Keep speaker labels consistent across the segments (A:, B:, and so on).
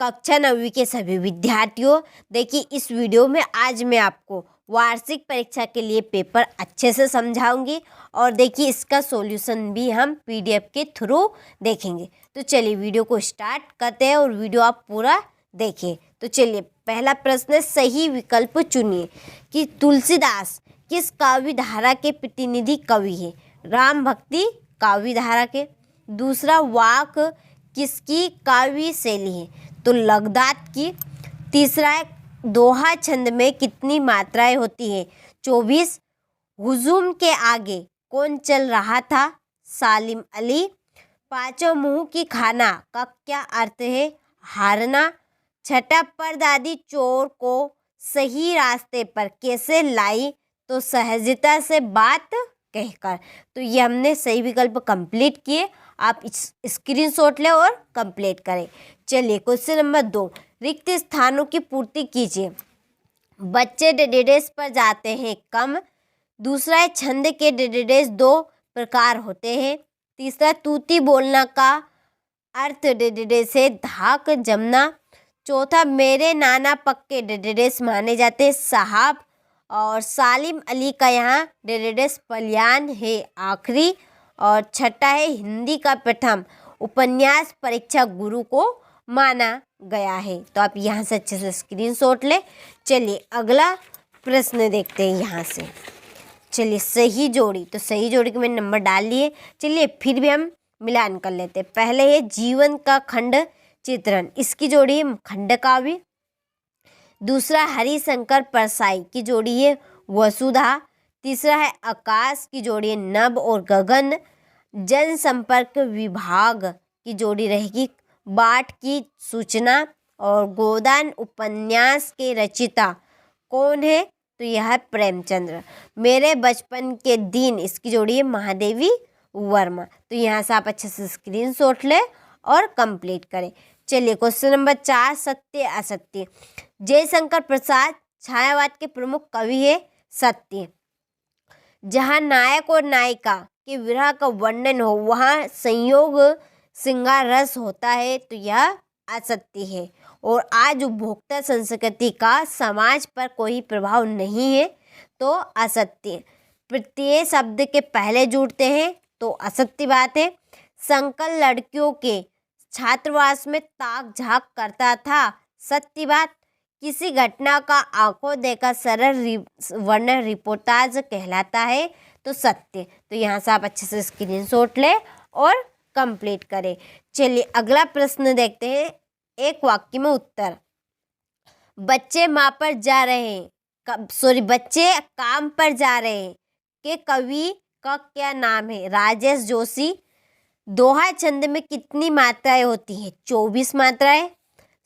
A: कक्षा 9वीं के सभी विद्यार्थियों, देखिए इस वीडियो में आज मैं आपको वार्षिक परीक्षा के लिए पेपर अच्छे से समझाऊंगी और देखिए इसका सॉल्यूशन भी हम पीडीएफ के थ्रू देखेंगे। तो चलिए वीडियो को स्टार्ट करते हैं और वीडियो आप पूरा देखिए। तो चलिए पहला प्रश्न, सही विकल्प चुनिए कि तुलसीदास किस काव्य धारा के प्रतिनिधि कवि है? राम भक्ति काव्य धारा के। दूसरा, वाक किसकी काव्य शैली है? तो लगदात की। तीसरा है, दोहा छंद में कितनी मात्राएं होती है? 24। हुजूम के आगे कौन चल रहा था? सालिम अली। पांचों मुंह की खाना का क्या अर्थ है? हारना। छठा, परदादी चोर को सही रास्ते पर कैसे लाई? तो सहजता से बात कहकर। तो ये हमने सही विकल्प कंप्लीट किए, आप स्क्रीनशॉट लें और कंप्लीट करें। चलिए क्वेश्चन नंबर 2, रिक्त स्थानों की पूर्ति कीजिए। बच्चे डेडेडेस पर जाते हैं कम। दूसरा है, छंद के डेडेडेस 2 प्रकार होते हैं। तीसरा, तूती बोलना का अर्थ डेडेडेस है धाक जमना। चौथा, मेरे नाना पक्के डेडेडेस माने जाते हैं साहब। और सालिम अली का यहाँ डेडेडेस पलियान है आखिरी। और छठा है, हिंदी का प्रथम उपन्यास परीक्षा गुरु को माना गया है। तो आप यहाँ से अच्छे से स्क्रीनशॉट ले। चलिए अगला प्रश्न देखते हैं यहाँ से। चलिए सही जोड़ी, तो सही जोड़ी के मैंने नंबर डाल लिए। चलिए फिर भी हम मिलान कर लेते हैं। पहले है जीवन का खंड चित्रण, इसकी जोड़ी है खंड काव्य। दूसरा, हरिशंकर परसाई की जोड़ी है वसुधा। तीसरा है, आकाश की जोड़ी है नभ और गगन। जनसंपर्क विभाग की जोड़ी रहेगी बाट की सूचना। और गोदान उपन्यास के रचयिता कौन है? तो यह है प्रेमचंद्र। मेरे बचपन के दिन, इसकी जोड़ी है महादेवी वर्मा। तो यहाँ से आप अच्छे से स्क्रीनशॉट लें और कंप्लीट करें। चलिए क्वेश्चन नंबर 4, सत्य असत्य। जयशंकर प्रसाद छायावाद के प्रमुख कवि है। सत्य। जहाँ नायक और नायिका के विरह का वर्णन हो वहाँ संयोग श्रृंगार रस होता है, तो यह असत्य है। और आज उपभोक्ता संस्कृति का समाज पर कोई प्रभाव नहीं है, तो असत्य। प्रत्यय शब्द के पहले जुड़ते हैं, तो असत्य बात है। संकल लड़कियों के छात्रावास में ताक झाक करता था, सत्य बात। किसी घटना का आंखों देखा सरल वर्णन रिपोर्टाज कहलाता है, तो सत्य। तो यहाँ से आप अच्छे से स्क्रीनशॉट लें और कंप्लीट करें। चलिए अगला प्रश्न देखते हैं, एक वाक्य में उत्तर। बच्चे माँ पर जा रहे हैं, बच्चे काम पर जा रहे हैं के कवि का क्या नाम है? राजेश जोशी। दोहा छंद में कितनी मात्राएं होती हैं? 24 मात्राएं।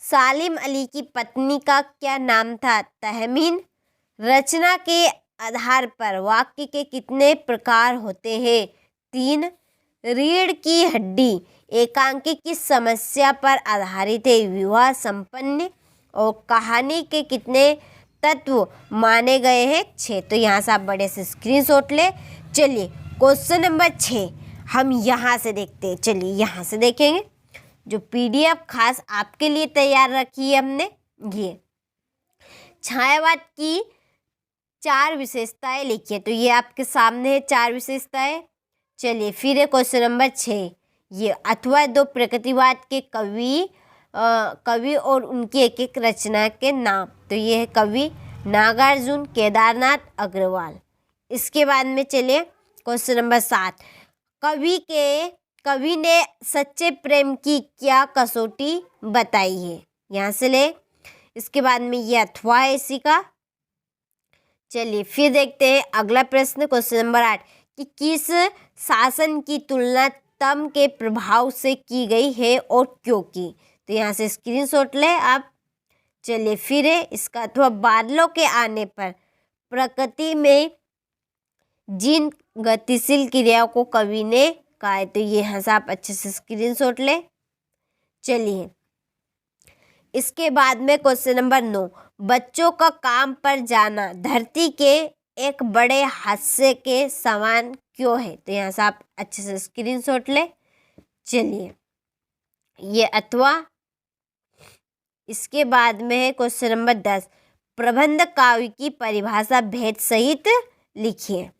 A: सालिम अली की पत्नी का क्या नाम था? तहमीन। रचना के आधार पर वाक्य के कितने प्रकार होते हैं? 3। रीढ़ की हड्डी एकांकी किस समस्या पर आधारित है? विवाह संपन्न। और कहानी के कितने तत्व माने गए हैं? 6। तो यहाँ से आप बड़े से स्क्रीनशॉट ले। चलिए क्वेश्चन नंबर 6 हम यहाँ से देखते हैं। चलिए यहाँ से देखेंगे, जो पीडीएफ खास आपके लिए तैयार रखी है हमने। ये छायावाद की 4 विशेषताएं लिखिए। तो ये आपके सामने है 4 विशेषताएं। चलिए फिर है क्वेश्चन नंबर 6, ये अथवा 2 प्रकृतिवाद के कवि और उनकी एक एक रचना के नाम। तो ये है कवि नागार्जुन, केदारनाथ अग्रवाल। इसके बाद में चलिए क्वेश्चन नंबर 7, कवि ने सच्चे प्रेम की क्या कसौटी बताई है? यहाँ से ले। इसके बाद में ये अथवा है इसी का। चलिए फिर देखते हैं अगला प्रश्न, क्वेश्चन नंबर 8 कि किस शासन की तुलना तम के प्रभाव से की गई है और क्यों की? तो यहाँ से स्क्रीनशॉट ले आप। चलिए फिर है इसका अथवा, बादलों के आने पर प्रकृति में जिन गतिशील क्रियाओं को कवि ने कहा है। तो ये यहाँ से आप अच्छे से स्क्रीनशॉट ले। चलिए इसके बाद में क्वेश्चन नंबर 9, बच्चों का काम पर जाना धरती के एक बड़े हादसे के समान क्यों है? तो यहाँ से आप अच्छे से स्क्रीनशॉट ले। चलिए ये अथवा इसके बाद में है क्वेश्चन नंबर 10, प्रबंध काव्य की परिभाषा भेद सहित लिखिए।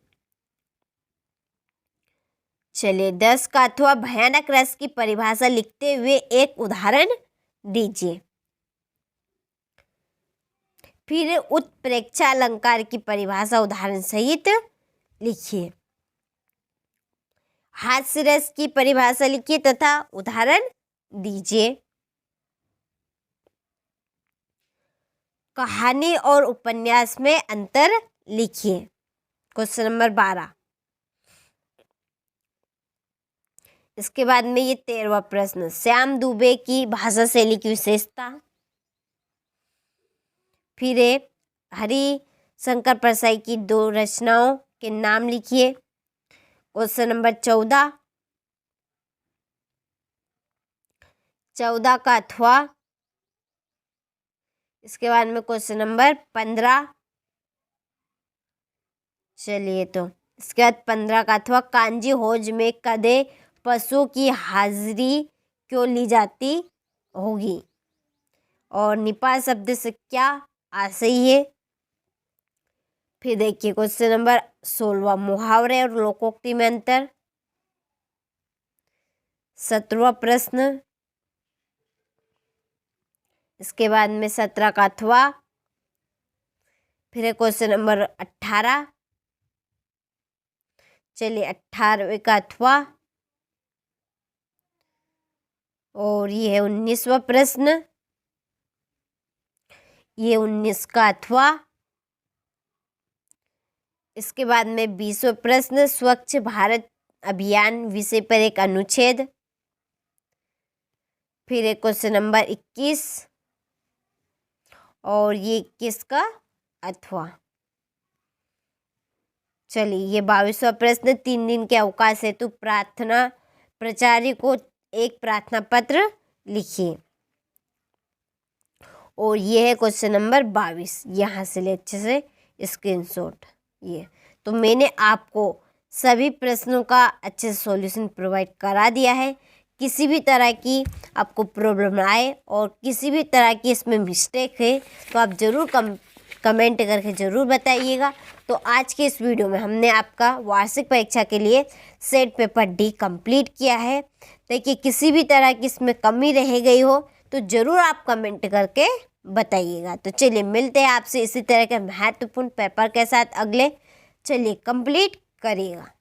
A: चलिए 10 का अथवा भयानक रस की परिभाषा लिखते हुए एक उदाहरण दीजिए। फिर उत्प्रेक्षा अलंकार की परिभाषा उदाहरण सहित लिखिए। हास्य रस की परिभाषा लिखिए तथा उदाहरण दीजिए। कहानी और उपन्यास में अंतर लिखिए। Question number 12। इसके बाद में ये 13वां प्रश्न, श्याम दुबे की भाषा शैली की विशेषता। फिर हरि शंकर परसाई की 2 रचनाओं के नाम लिखिए। क्वेश्चन नंबर 14 का अथवा। इसके बाद में क्वेश्चन नंबर 15। चलिए तो इसके बाद 15 का अथवा, कांजी होज में कदे पशुओं की हाजिरी क्यों ली जाती होगी और निपात शब्द से क्या आशय है। फिर देखिए क्वेश्चन नंबर 16, मुहावरे और लोकोक्ति में अंतर। 17वां प्रश्न। इसके बाद में 17 का अथवा। फिर क्वेश्चन नंबर 18। चलिए 18वें का अथवा। और ये है 19वां प्रश्न, ये 19 का अथवा। इसके बाद में 20वां प्रश्न, स्वच्छ भारत अभियान विषय पर एक अनुच्छेद। फिर एक क्वेश्चन नंबर 21 और ये 21 का अथवा। चलिए ये 22वां प्रश्न, 3 दिन के अवकाश हेतु प्रार्थना प्राचार्य को एक प्रार्थना पत्र लिखिए। और ये है क्वेश्चन नंबर 22। यहाँ से ले अच्छे से स्क्रीनशॉट। ये तो मैंने आपको सभी प्रश्नों का अच्छे से सॉल्यूशन प्रोवाइड करा दिया है। किसी भी तरह की आपको प्रॉब्लम आए और किसी भी तरह की इसमें मिस्टेक है तो आप ज़रूर कमेंट करके ज़रूर बताइएगा। तो आज के इस वीडियो में हमने आपका वार्षिक परीक्षा के लिए सेट पेपर डी कंप्लीट किया है। देखिए किसी भी तरह की इसमें कमी रह गई हो तो ज़रूर आप कमेंट करके बताइएगा। तो चलिए मिलते हैं आपसे इसी तरह के महत्वपूर्ण पेपर के साथ अगले। चलिए कंप्लीट करिएगा।